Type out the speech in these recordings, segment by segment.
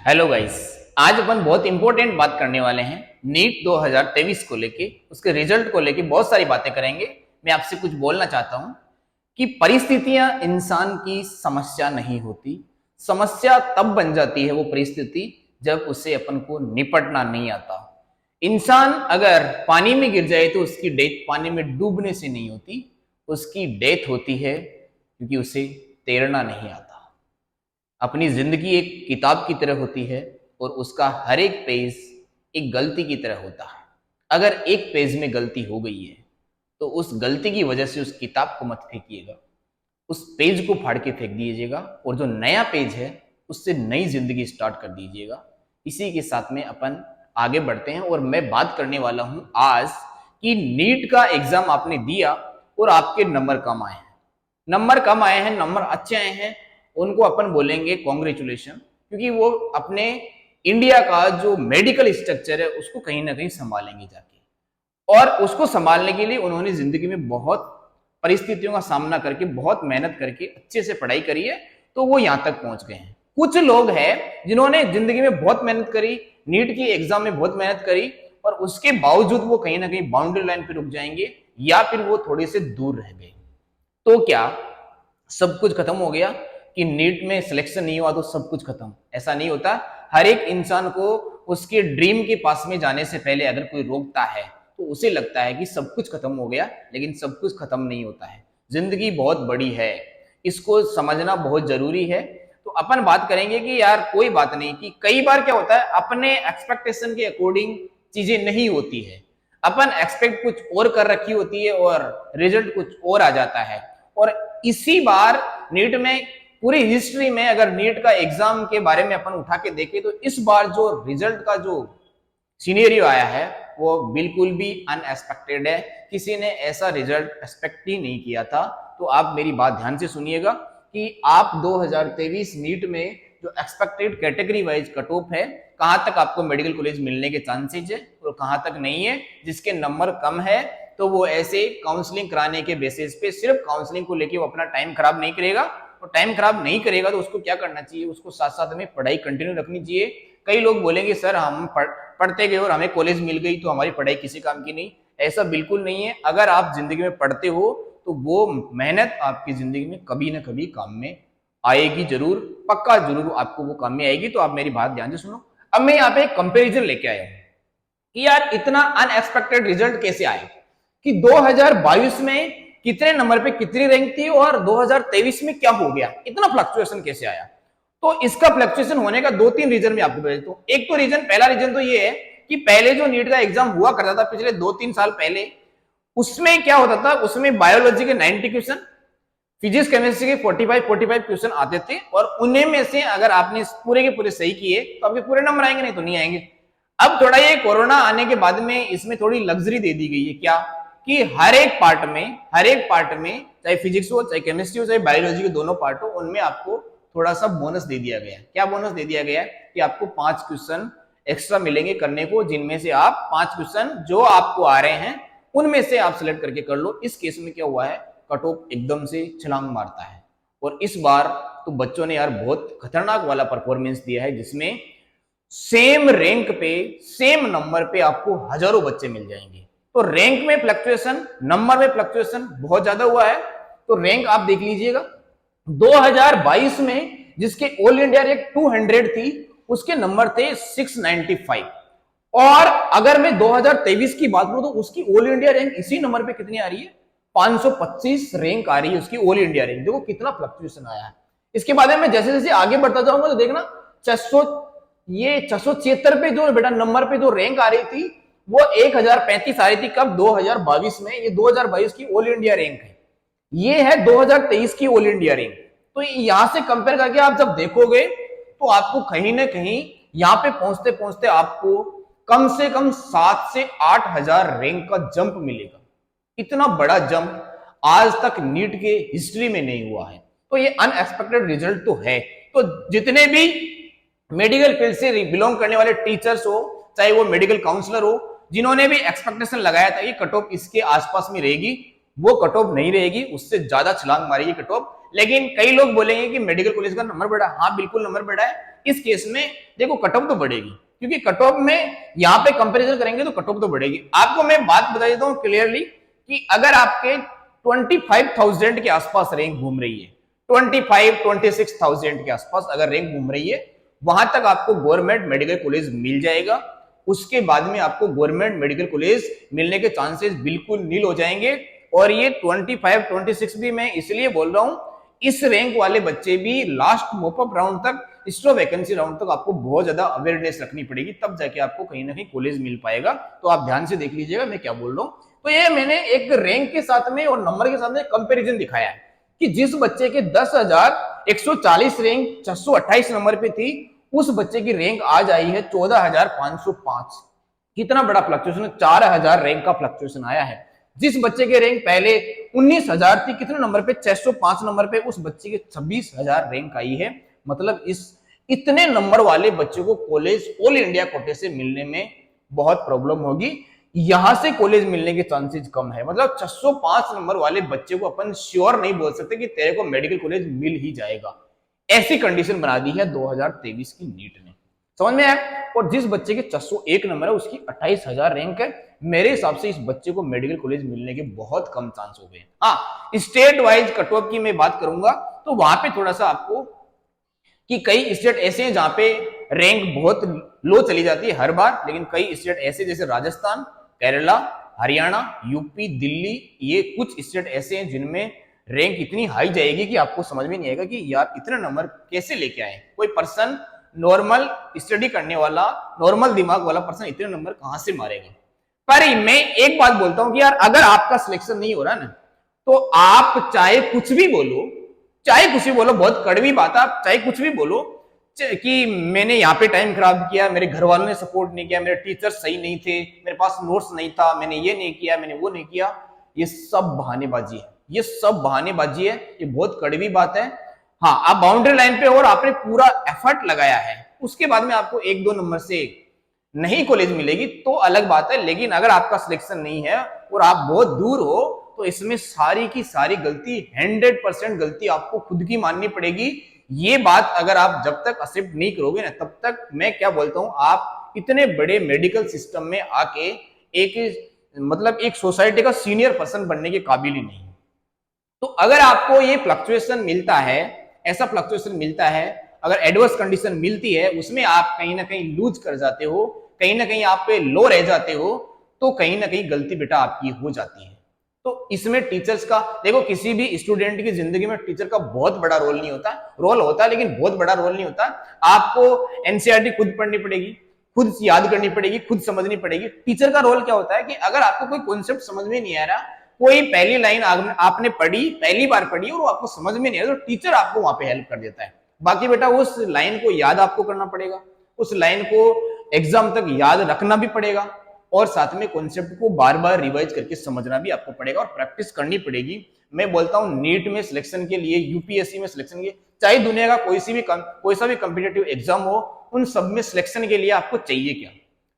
Hello guys. आज अपन बहुत important बात करने वाले हैं नीट 2023 को लेके, उसके रिजल्ट को लेके बहुत सारी बातें करेंगे। मैं आपसे कुछ बोलना चाहता हूं कि परिस्थितियां इंसान की समस्या नहीं होती। समस्या तब बन जाती है वो परिस्थिति जब उसे अपन को निपटना नहीं आता। इंसान अगर पानी में गिर जाए तो उसकी डेथ पानी में डूबने से नहीं होती, उसकी डेथ होती है क्योंकि उसे तैरना नहीं आता। अपनी जिंदगी एक किताब की तरह होती है और उसका हर एक पेज एक गलती की तरह होता है। अगर एक पेज में गलती हो गई है तो उस गलती की वजह से उस किताब को मत फेंकिएगा, उस पेज को फाड़ के फेंक दीजिएगा और जो नया पेज है उससे नई जिंदगी स्टार्ट कर दीजिएगा। इसी के साथ में अपन आगे बढ़ते हैं और मैं बात करने वाला हूं आज कि नीट का एग्जाम आपने दिया और आपके नंबर कम आए हैं। नंबर कम आए हैं, नंबर अच्छे आए हैं, उनको अपन बोलेंगे कॉन्ग्रेचुलेशन, क्योंकि वो अपने इंडिया का जो मेडिकल स्ट्रक्चर है उसको कहीं ना कहीं संभालेंगे जाके। और उसको संभालने के लिए उन्होंने जिंदगी में बहुत परिस्थितियों का सामना करके, बहुत मेहनत करके अच्छे से पढ़ाई करी है, तो वो यहां तक पहुंच गए हैं। कुछ लोग हैं जिन्होंने जिंदगी में बहुत मेहनत करी, नीट की एग्जाम में बहुत मेहनत करी, और उसके बावजूद वो कहीं ना कहीं बाउंड्री लाइन पे रुक जाएंगे या फिर वो थोड़े से दूर रह गए। तो क्या सब कुछ खत्म हो गया कि नीट में सिलेक्शन नहीं हुआ तो सब कुछ खत्म? ऐसा नहीं होता। हर एक इंसान को उसके ड्रीम के पास में जाने से पहले अगर कोई रोकता है तो उसे लगता है कि सब कुछ खत्म हो गया, लेकिन सब कुछ खत्म नहीं होता है। जिंदगी बहुत बड़ी है, इसको समझना बहुत जरूरी है। तो अपन बात करेंगे कि यार कोई बात नहीं, कि कई बार क्या होता है अपने एक्सपेक्टेशन के अकॉर्डिंग चीजें नहीं होती है। अपन एक्सपेक्ट कुछ और कर रखी होती है और रिजल्ट कुछ और आ जाता है। और इसी बार नीट में, पूरी हिस्ट्री में अगर नीट का एग्जाम के बारे में अपन उठा के देखें तो इस बार जो रिजल्ट का जो सिनेरियो आया है वो बिल्कुल भी अनएक्सपेक्टेड है। किसी ने ऐसा रिजल्ट एक्सपेक्ट ही नहीं किया था। तो आप मेरी बात ध्यान से सुनिएगा कि आप 2023 नीट में जो expected category wise cut off है, कहां तक आपको मेडिकल कॉलेज मिलने के चांसेस है और कहां तक नहीं है। जिसके नंबर कम है तो वो ऐसे काउंसलिंग कराने के बेसिस पे सिर्फ काउंसलिंग को लेके वो अपना टाइम खराब नहीं करेगा। और टाइम खराब नहीं करेगा तो उसको क्या करना चाहिए, उसको साथ साथ में पढ़ाई कंटिन्यू रखनी चाहिए। कई लोग बोलेंगे सर हम पढ़ते गए और हमें कॉलेज मिल गई तो हमारी पढ़ाई किसी काम की नहीं। ऐसा बिल्कुल नहीं है। अगर आप जिंदगी में पढ़ते हो तो वो मेहनत आपकी जिंदगी में कभी ना कभी काम में आएगी, जरूर, पक्का जरूर आपको वो काम में आएगी। तो आप मेरी बात ध्यान से सुनो। अब मैं यहाँ पे एक कंपेरिजन लेके आया हूँ कि यार इतना अनएक्सपेक्टेड रिजल्ट कैसे आए, कि 2022 में कितने नंबर पे कितनी रैंक थी और 2023 में क्या हो गया, इतना फ्लक्चुएशन कैसे आया। तो इसका फ्लक्चुएशन होने का दो तीन रीजन मैं आपको बता देता हूं। एक तो रीजन, पहला रीजन तो ये है कि पहले जो नीट का एग्जाम हुआ करता था पिछले 2-3 साल पहले, उसमें क्या होता था, उसमें बायोलॉजी के 90 क्वेश्चन, फिजिक्स केमिस्ट्री के 45 क्वेश्चन आते थे, और उन्हीं में से अगर आपने पूरे के पूरे सही किए तो आपके पूरे नंबर आएंगे, नहीं तो नहीं आएंगे। अब थोड़ा ये कोरोना आने के बाद में इसमें थोड़ी लग्जरी दे दी गई है, क्या कि हर एक पार्ट में चाहे फिजिक्स हो, चाहे केमिस्ट्री हो, चाहे बायोलॉजी के दोनों पार्ट हो, उनमें आपको थोड़ा सा बोनस दे दिया गया है। क्या बोनस दे दिया गया है कि आपको 5 क्वेश्चन एक्स्ट्रा मिलेंगे करने को, जिनमें से आप 5 क्वेश्चन जो आपको आ रहे हैं उनमें से आप सिलेक्ट करके कर लो। इस केस में क्या हुआ है, कट ऑफ एकदम से छलांग मारता है। और इस बार तो बच्चों ने यार बहुत खतरनाक वाला परफॉर्मेंस दिया है, जिसमें सेम रैंक पे, सेम नंबर पे आपको हजारों बच्चे मिल जाएंगे। तो रैंक में फ्लक्चुएशन, नंबर में फ्लक्चुएशन बहुत ज्यादा हुआ है। तो रैंक आप देख लीजिएगा, 2022 में जिसके ऑल इंडिया रैंक 200 थी, उसके नंबर थे 695। और अगर मैं 2023 की बात करूं तो उसकी ऑल इंडिया रैंक इसी नंबर पे कितनी आ रही है, 525 रैंक आ रही है उसकी ऑल इंडिया रैंक। देखो कितना फ्लक्चुएशन आया है। इसके बाद में जैसे जैसे आगे बढ़ता जाऊंगा तो देखना 676 पे जो बेटा नंबर पे जो रैंक आ रही थी वो 1035 आ रही थी। कब? 2022 में। ये 2022 की ऑल इंडिया रैंक है, ये है 2023 की ऑल इंडिया रैंक। तो यहां से कंपेयर करके आप जब देखोगे तो आपको कहीं ना कहीं यहां पे पहुंचते पहुंचते आपको कम से कम 7 से 8 हजार रैंक का जंप मिलेगा। इतना बड़ा जंप आज तक नीट के हिस्ट्री में नहीं हुआ है। तो ये अनएक्सपेक्टेड रिजल्ट तो है। तो जितने भी मेडिकल फील्ड से बिलोंग करने वाले टीचर्स हो, चाहे वो मेडिकल काउंसलर हो, जिन्होंने भी एक्सपेक्टेशन लगाया था ये कट ऑफ इसके आसपास में रहेगी, वो कट ऑफ नहीं रहेगी, उससे ज्यादा छलांग मारेगी कट ऑफ। लेकिन कई लोग बोलेंगे कि मेडिकल कॉलेज का नंबर बढ़ा। हाँ बिल्कुल नंबर बढ़ा है। इस केस में देखो कट ऑफ तो बढ़ेगी, क्योंकि कट ऑफ में यहाँ पे कंपैरिजन करेंगे तो कट ऑफ तो बढ़ेगी। आपको मैं बात बता देता हूँ क्लियरली कि अगर आपके 25,000 के आसपास रैंक घूम रही है, 26,000 के आसपास अगर रैंक घूम रही है, वहां तक आपको गवर्नमेंट मेडिकल कॉलेज मिल जाएगा। उसके बाद में आपको गवर्नमेंट मेडिकल कॉलेज मिलने के चांसेस बिल्कुल नील हो जाएंगे। और ये 25, 26 भी मैं इसलिए बोल रहा हूं, इस रैंक वाले बच्चे भी लास्ट मोपअप राउंड तक, स्ट्रो वैकेंसी राउंड तक आपको बहुत ज्यादा अवेयरनेस रखनी पड़ेगी, तब जाके आपको कहीं ना कहीं कॉलेज मिल पाएगा। तो आप ध्यान से देख लीजिएगा मैं क्या बोल रहा हूं। तो ये मैंने एक रैंक के साथ में और नंबर के साथ में कंपैरिजन दिखाया है कि जिस बच्चे के 10,140 रैंक 628 नंबर पे थी, उस बच्चे की रैंक आज आई है 14,505। कितना बड़ा फ्लक्चुएशन है, 4,000 रैंक का फ्लक्चुएशन आया है। जिस बच्चे के रैंक पहले 19,000 थी, कितने नंबर पे, 605 नंबर पे, उस बच्चे के 26,000 रैंक आई है। मतलब इस इतने नंबर वाले बच्चे को कॉलेज ऑल इंडिया कोटे से मिलने में बहुत प्रॉब्लम होगी। यहां से कॉलेज मिलने के चांसेस कम है। मतलब 605 नंबर वाले बच्चे को अपन श्योर नहीं बोल सकते कि तेरे को मेडिकल कॉलेज मिल ही जाएगा। ऐसी कंडीशन बना दी है 2023 की नीट ने, समझ में आया। और जिस बच्चे के 601 नंबर है, उसकी 28,000 रैंक है। मेरे हिसाब से इस बच्चे को मेडिकल कॉलेज मिलने के बहुत कम चांस हो गए। हाँ, स्टेट वाइज कट ऑफ की मैं बात करूंगा तो वहां पे थोड़ा सा आपको, कि कई स्टेट ऐसे हैं जहां पे रैंक बहुत लो चली जाती है हर बार, लेकिन कई स्टेट ऐसे जैसे राजस्थान, केरला, हरियाणा, यूपी, दिल्ली, ये कुछ स्टेट ऐसे हैं जिनमें रैंक इतनी हाई जाएगी कि आपको समझ में नहीं आएगा कि यार इतने नंबर कैसे लेके आए। कोई पर्सन, नॉर्मल स्टडी करने वाला, नॉर्मल दिमाग वाला पर्सन इतने नंबर कहां से मारेगा। पर मैं एक बात बोलता हूं कि यार अगर आपका सिलेक्शन नहीं हो रहा ना, तो आप चाहे कुछ भी बोलो, चाहे कुछ भी बोलो, बहुत कड़वी बात है, आप चाहे कुछ भी बोलो कि मैंने यहाँ पे टाइम खराब किया, मेरे घर वालों ने सपोर्ट नहीं किया, मेरे टीचर सही नहीं थे, मेरे पास नोट्स नहीं था, मैंने ये नहीं किया, मैंने वो नहीं किया, ये सब बहानेबाजी है। ये सब बहानेबाजी है, ये बहुत कड़वी बात है। हाँ, आप बाउंड्री लाइन पे और आपने पूरा एफर्ट लगाया है, उसके बाद में आपको 1-2 नंबर से नहीं कॉलेज मिलेगी तो अलग बात है। लेकिन अगर आपका सिलेक्शन नहीं है और आप बहुत दूर हो, तो इसमें सारी की सारी गलती, 100% गलती आपको खुद की माननी पड़ेगी। ये बात अगर आप जब तक एक्सेप्ट नहीं करोगे ना, तब तक मैं क्या बोलता हूं, आप इतने बड़े मेडिकल सिस्टम में आके एक सोसाइटी का सीनियर पर्सन बनने के काबिल ही नहीं। तो अगर आपको ये फ्लक्चुएशन मिलता है, ऐसा फ्लक्चुएशन मिलता है, अगर एडवर्स कंडीशन मिलती है, उसमें आप कहीं ना कहीं लूज कर जाते हो, कहीं ना कहीं आप पे लो रह जाते हो, तो कहीं ना कहीं गलती बेटा आपकी हो जाती है। तो इसमें टीचर्स का देखो, किसी भी स्टूडेंट की जिंदगी में टीचर का बहुत बड़ा रोल नहीं होता, रोल होता है लेकिन बहुत बड़ा रोल नहीं होता। आपको एनसीईआरटी खुद पढ़नी पड़ेगी, खुद याद करनी पड़ेगी, खुद समझनी पड़ेगी। टीचर का रोल क्या होता है कि अगर आपको कोई कॉन्सेप्ट समझ में नहीं आ रहा, कोई पहली लाइन आपने पढ़ी, पहली बार पढ़ी और वो आपको समझ में नहीं आ रहा, तो टीचर आपको वहां पे हेल्प कर देता है। बाकी बेटा उस लाइन को याद आपको करना पड़ेगा, उस लाइन को एग्जाम तक याद रखना भी पड़ेगा, और साथ में कॉन्सेप्ट को बार बार रिवाइज करके समझना भी आपको पड़ेगा और प्रैक्टिस करनी पड़ेगी। मैं बोलता हूं नीट में सिलेक्शन के लिए, यूपीएससी में सिलेक्शन के, चाहे दुनिया का कोई सा भी कॉम्पिटिटिव एग्जाम हो, उन सब में सिलेक्शन के लिए आपको चाहिए क्या?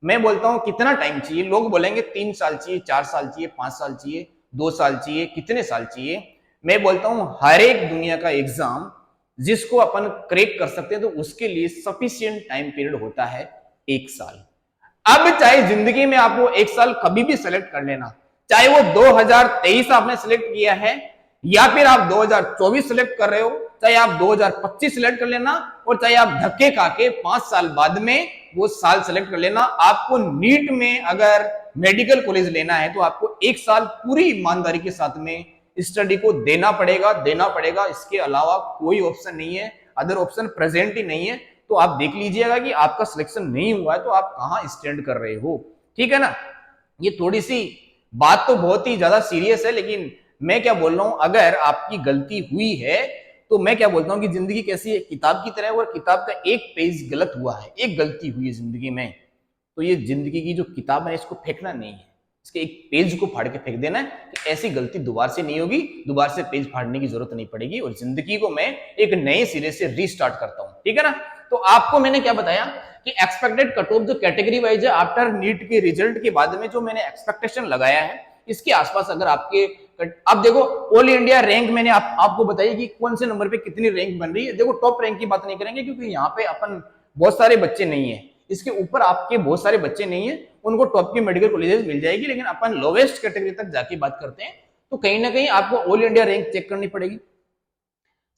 मैं बोलता हूं कितना टाइम चाहिए। लोग बोलेंगे 3 साल चाहिए, 4 साल चाहिए, 5 साल चाहिए, 2 साल चाहिए, कितने साल चाहिए। मैं बोलता हूं हर एक दुनिया का एग्जाम जिसको अपन क्रैक कर सकते हैं, तो उसके लिए सफिशिएंट टाइम पीरियड होता है 1 साल। अब चाहे जिंदगी में आप वो 1 साल कभी भी सेलेक्ट कर लेना, चाहे वो 2023 आपने सिलेक्ट किया है या फिर आप 2024 सिलेक्ट कर रहे हो, चाहे आप 2025 सिलेक्ट कर लेना, और चाहे आप धक्के खा के 5 साल बाद में वो साल सेलेक्ट कर लेना। आपको नीट में अगर मेडिकल कॉलेज लेना है, तो आपको 1 साल पूरी ईमानदारी के साथ में स्टडी को देना पड़ेगा। इसके अलावा कोई ऑप्शन नहीं है, अदर ऑप्शन प्रेजेंट ही नहीं है। तो आप देख लीजिएगा कि आपका सिलेक्शन नहीं हुआ है तो आप कहां स्टैंड कर रहे हो, ठीक है ना। ये थोड़ी सी बात तो बहुत ही ज्यादा सीरियस है, लेकिन मैं क्या बोल रहा हूं, अगर आपकी गलती हुई है तो मैं क्या बोलता हूं कि जिंदगी कैसी है, किताब की तरह है, और किताब का एक पेज गलत हुआ है, एक गलती हुई है जिंदगी में, तो ये जिंदगी की जो किताब है इसको फेंकना नहीं है, इसके एक पेज को फाड़ के फेंक देना है कि ऐसी गलती दोबारा से नहीं होगी, दोबारा से पेज फाड़ने की जरूरत नहीं पड़ेगी, और जिंदगी को मैं एक नए सिरे से रीस्टार्ट करता हूं, ठीक है ना। तो आपको मैंने क्या बताया कि एक्सपेक्टेड कट ऑफ जो कैटेगरी वाइज है आफ्टर नीट के रिजल्ट के बाद में जो मैंने एक्सपेक्टेशन लगाया है, इसके आसपास अगर आपके अब देखो ऑल इंडिया रैंक मैंने आपको बताई कि कौन से नंबर पे कितनी रैंक बन रही है। देखो टॉप रैंक की बात नहीं करेंगे क्योंकि यहाँ पे अपन बहुत सारे बच्चे नहीं है, इसके ऊपर आपके बहुत सारे बच्चे नहीं है, उनको टॉप की मेडिकल कॉलेजेस मिल जाएगी। लेकिन अपन लोवेस्ट कैटेगरी तक जाके बात करते हैं तो कहीं ना कहीं आपको ऑल इंडिया रैंक चेक करनी पड़ेगी।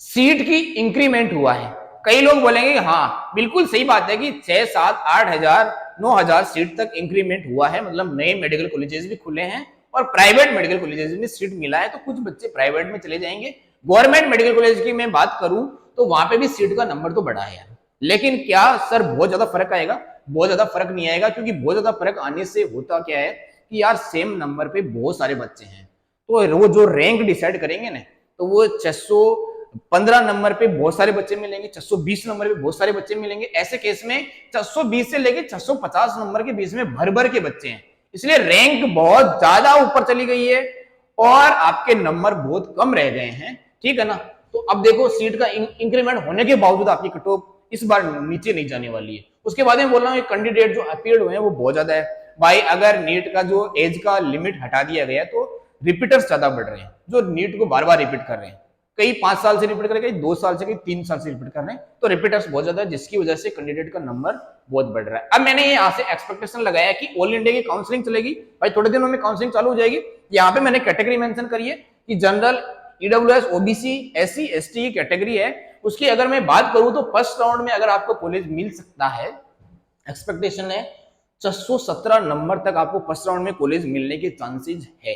सीट की इंक्रीमेंट हुआ है। कई लोग बोलेंगे हाँ बिल्कुल सही बात है कि 6, 7, 8,000, 9,000 सीट तक इंक्रीमेंट हुआ है, मतलब नए मेडिकल कॉलेजेस भी खुले हैं और प्राइवेट मेडिकल कॉलेजेस में सीट मिला है, तो कुछ बच्चे प्राइवेट में चले जाएंगे। गवर्नमेंट मेडिकल कॉलेज की मैं बात करूं तो वहां पे भी सीट का नंबर तो बढ़ा है, लेकिन क्या सर बहुत ज्यादा फर्क आएगा? बहुत ज्यादा फर्क नहीं आएगा, क्योंकि बहुत ज्यादा फर्क आने से होता क्या है कि यार सेम नंबर पे बहुत सारे बच्चे हैं, तो वो जो रैंक डिसाइड करेंगे ना, तो वो 615 नंबर पे बहुत सारे बच्चे मिलेंगे, 620 नंबर पे बहुत सारे बच्चे मिलेंगे। ऐसे केस में 620 से लेके 650 नंबर के बीच में भर भर के बच्चे हैं, इसलिए रैंक बहुत ज्यादा ऊपर चली गई है और आपके नंबर बहुत कम रह गए हैं, ठीक है ना। तो अब देखो सीट का इंक्रीमेंट होने के बावजूद आपकी कट ऑफ इस बार नीचे नहीं जाने वाली है। उसके बाद में बोल रहा हूँ कैंडिडेट जो अपीयर्ड हुए हैं वो बहुत ज्यादा है भाई। अगर नीट का जो एज का लिमिट हटा दिया गया तो रिपीटर्स ज्यादा बढ़ रहे हैं, जो नीट को बार बार रिपीट कर रहे हैं, कई 5 साल से रिपीट कर रहे हैं, कई 2 साल से, कई 3 साल से रिपीट कर रहे हैं, तो रिपीटर्स बहुत ज्यादा है, जिसकी वजह से कैंडिडेट का नंबर बहुत बढ़ रहा है। अब मैंने यहाँ से एक्सपेक्टेशन लगाया कि ऑल इंडिया की काउंसलिंग चलेगी भाई, थोड़े दिनों में काउंसलिंग चालू हो जाएगी। यहाँ पे मैंने कैटेगरी मेंशन करी है कि general, EWS, OBC, SC, ST की कैटेगरी है। उसकी अगर मैं बात करूं तो फर्स्ट राउंड में अगर आपको कॉलेज मिल सकता है, एक्सपेक्टेशन है 617 नंबर तक आपको फर्स्ट राउंड में कॉलेज मिलने के चांसेस है।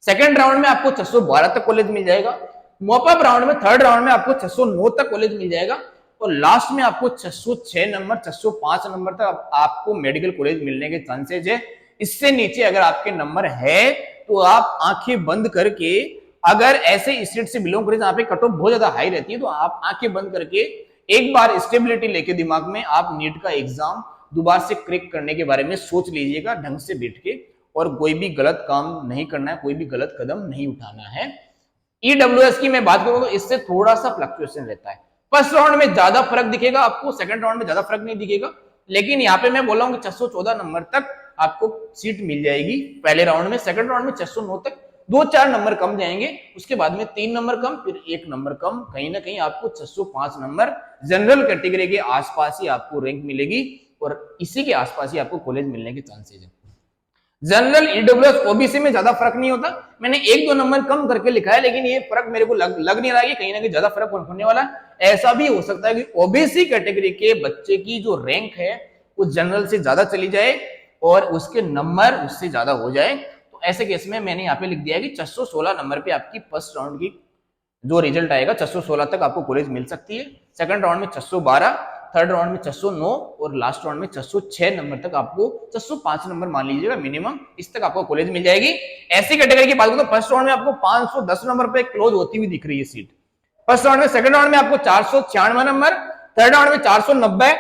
सेकंड राउंड में आपको 612 तक कॉलेज मिल जाएगा। मॉपअप राउंड में, थर्ड राउंड में आपको 609 तक कॉलेज मिल जाएगा और लास्ट में आपको 606 नंबर, 605 नंबर तक आपको मेडिकल कॉलेज मिलने के चांसेस है। इससे नीचे अगर आपके नंबर है तो आप आंखें बंद करके, अगर ऐसे स्टेट से बिलोंग करें जहां पे कट ऑफ बहुत ज्यादा हाई रहती है, तो आप आंखें बंद करके एक बार स्टेबिलिटी लेके दिमाग में आप नीट का एग्जाम दोबारा से क्रैक करने के बारे में सोच लीजिएगा ढंग से बैठ के, और कोई भी गलत काम नहीं करना है, कोई भी गलत कदम नहीं उठाना है। ईडब्ल्यूएस की मैं बात करूं तो इससे थोड़ा सा फ्लक्चुएशन रहता है। फर्स्ट राउंड में ज्यादा फर्क दिखेगा आपको, सेकंड राउंड में ज्यादा फर्क नहीं दिखेगा, लेकिन यहाँ पे मैं बोला हूं कि 614 नंबर तक आपको सीट मिल जाएगी पहले राउंड में। सेकंड राउंड में 609 तक 2-4 नंबर कम जाएंगे, उसके बाद में 3 नंबर कम, फिर 1 नंबर कम, कहीं ना कहीं आपको 605 नंबर जनरल कैटेगरी के आसपास ही आपको रैंक मिलेगी और इसी के आसपास ही आपको कॉलेज मिलने के चांसेस है। जनरल, ईडब्ल्यूएस, ओबीसी में ज्यादा फर्क नहीं होता, मैंने 1-2 नंबर कम करके लिखा है, लेकिन ये फर्क मेरे को लग नहीं रहा है कि कहीं ना कहीं ज्यादा फर्क होने वाला है। ऐसा भी हो सकता है कि ओबीसी कैटेगरी के बच्चे की जो रैंक है वो जनरल से ज्यादा चली जाए और उसके नंबर उससे ज्यादा हो जाए। तो ऐसे केस में मैंने यहाँ पे लिख दिया है कि 616 नंबर पे आपकी फर्स्ट राउंड की जो रिजल्ट आएगा 616 तक आपको कॉलेज मिल सकती है। सेकंड राउंड में 612, थर्ड राउंड में 609 और लास्ट राउंड में 606 नंबर तक आपको, 605 नंबर मान लीजिएगा मिनिमम, इस तक आपको कॉलेज मिल जाएगी। ऐसी कैटेगरी की बात करूं तो फर्स्ट राउंड में आपको 510 नंबर पे क्लोज होती हुई दिख रही है सीट फर्स्ट राउंड में। सेकंड राउंड में आपको 496 नंबर, थर्ड राउंड में 490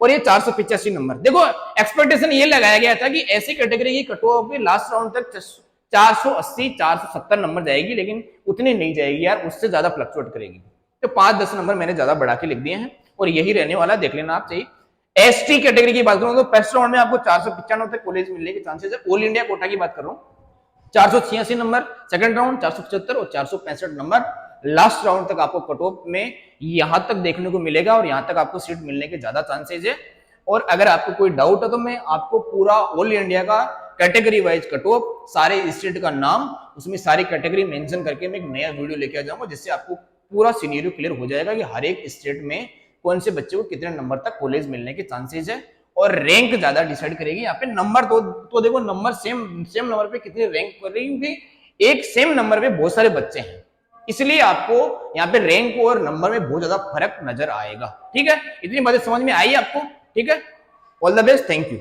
और ये 485 नंबर। देखो एक्सपेक्टेशन ये लगाया गया था कि ऐसी कैटेगरी की कट ऑफ लास्ट राउंड तक 480, 470 नंबर जाएगी, लेकिन उतनी नहीं जाएगी यार, उससे ज्यादा फ्लक्चुएट करेगी। तो 5-10 नंबर मैंने ज्यादा बढ़ा के लिख दिए हैं और यही रहने वाला, देख लेना आप चाहिए। एसटी कैटेगरी की बात करूं तो फर्स्ट राउंड में आपको 495 तक कॉलेज मिलने के चांसेस है। ऑल इंडिया कोटा की बात कर रहा हूं, 486 नंबर सेकंड राउंड, 475 और 465 नंबर लास्ट राउंड तक आपको कट ऑफ में यहां तक देखने को मिलेगा और यहां तक आपको सीट मिलने के ज्यादा चांसेस है। और अगर आपको कोई डाउट है तो मैं आपको पूरा ऑल इंडिया का कैटेगरी वाइज कट ऑफ, सारे स्टेट का नाम, उसमें सारी कैटेगरी मेंशन करके मैं एक नया वीडियो लेके आ जाऊंगा, जिससे आपको पूरा सिनेरियो क्लियर हो जाएगा कि हर एक स्टेट में कौन से बच्चे को कितने नंबर तक कॉलेज मिलने के चांसेस है। और रैंक ज्यादा डिसाइड करेगी यहाँ पे। नंबर तो देखो नंबर सेम नंबर पे कितनी रैंक कर रही है, क्योंकि एक सेम नंबर पे बहुत सारे बच्चे हैं, इसलिए आपको यहाँ पे रैंक और नंबर में बहुत ज्यादा फर्क नजर आएगा। ठीक है, इतनी बातें समझ में आई आपको? ठीक है, all the best, thank you.